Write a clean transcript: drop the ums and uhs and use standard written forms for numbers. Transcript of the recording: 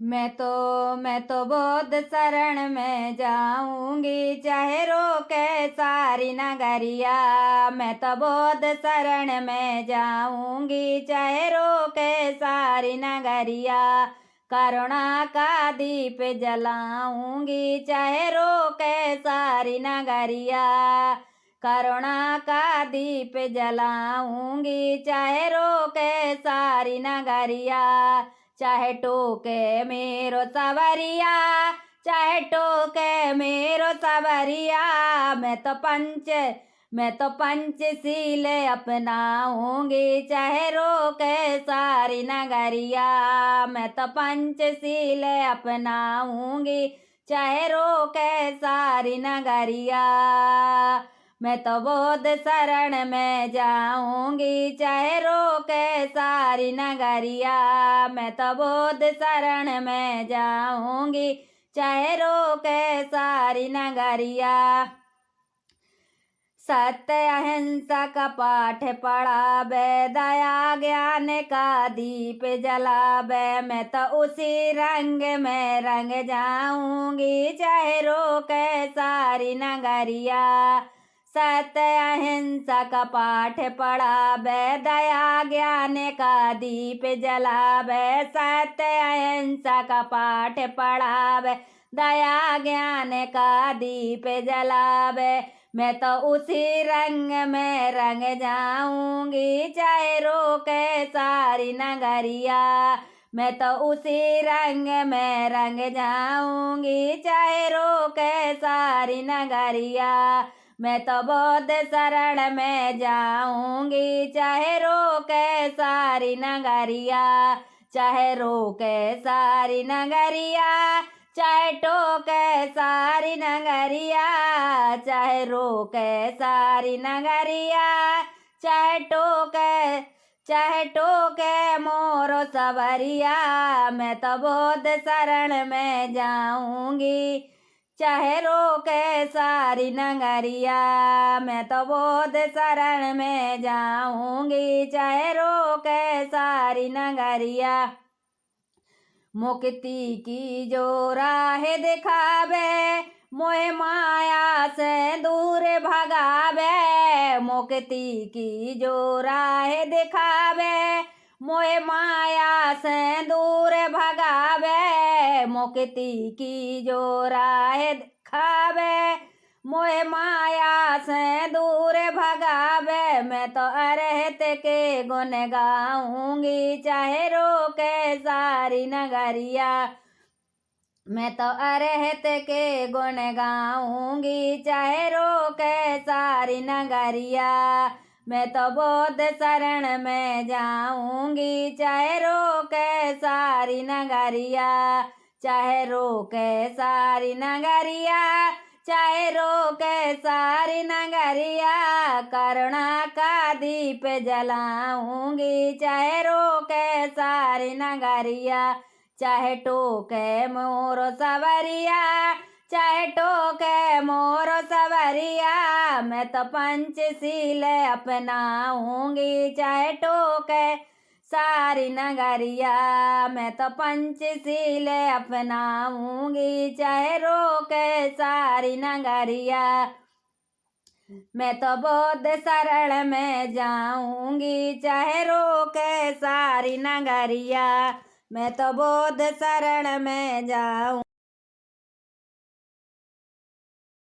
मैं तो बौद्ध शरण में जाऊंगी, चाहे रोके सारी नगरिया। मैं तो बौद्ध शरण में जाऊंगी, चाहे रोके सारी नगरिया। करुणा का दीप जलाऊंगी, चाहे रोके सारी नगरिया। करुणा का दीप जलाऊंगी, चाहे रोके सारी नगरिया। चाहे टोके मेरो सवरिया, चाहे टोके मेरो सवरिया। मैं तो पंचशील अपनाऊंगी, चाहे रोके सारी नगरिया। मैं तो पंचशील अपनाऊंगी, चाहे रोके सारी नगरिया। मैं तो बौद्ध शरण में जाऊंगी, चाहे रोके सारी नगरिया। मैं तो बौद्ध शरण में जाऊंगी, चाहे रोके सारी नगरिया। सत्य अहिंसा का पाठ पढ़ावे, दया ज्ञान का दीप जलावे। मैं तो उसी रंग में रंग जाऊंगी, चाहे रोके सारी नगरिया। सत्य अहिंसा का पाठ पढ़ावे, दया ज्ञान का दीप जलावे। सत्य अहिंसा का पाठ पढ़ावे, दया ज्ञान का दीप जलावे। मैं तो उसी रंग में रंग जाऊंगी, चाहे रोके सारी नगरिया। मैं तो उसी रंग में रंग जाऊंगी, चाहे रोके सारी नगरिया। मैं तो बौद्ध शरण में जाऊंगी, चाहे रोके सारी नगरिया। चाहे रोके सारी नगरिया, चाहे टोके सारी नगरिया। चाहे रोके सारी नगरिया, चाहे टोके मोरो सवरिया। मैं तो बौद्ध शरण में जाऊंगी, चाहे रोके सारी नगरिया। मैं तो बौद्ध शरण में जाऊंगी, चाहे रोके सारी नगरिया। मुक्ति की जो राह दिखावे, मोह माया से दूर भगावे। मुक्ति की जो राह दिखावे, मोह माया से दूर भगावे। मुक्ति की जो राह दिखावे, मोह माया से दूर भगावे। मैं तो अरहत के गुण गाऊंगी, चाहे रोके सारी नगरिया। मैं तो अरहत के गुण गाऊंगी, चाहे रोके सारी नगरिया। मैं तो बौद्ध शरण में जाऊंगी, चाहे रोके सारी नगरिया। चाहे रोके सारी नगरिया, चाहे रोके सारी नगरिया। करुणा का दीप जलाऊंगी, चाहे रोके सारी नगरिया। चाहे टोके मोरो सवरिया, चाहे टोके मोरो सवरिया। मैं तो पंचशील अपनाऊंगी, चाहे टोके सारी नगरिया। मैं तो पंचशील अपनाऊंगी, चाहे रोके सारी नगरिया। मैं तो बौद्ध शरण में जाऊंगी, चाहे रोके सारी नगरिया। मैं तो बौद्ध शरण में जाऊं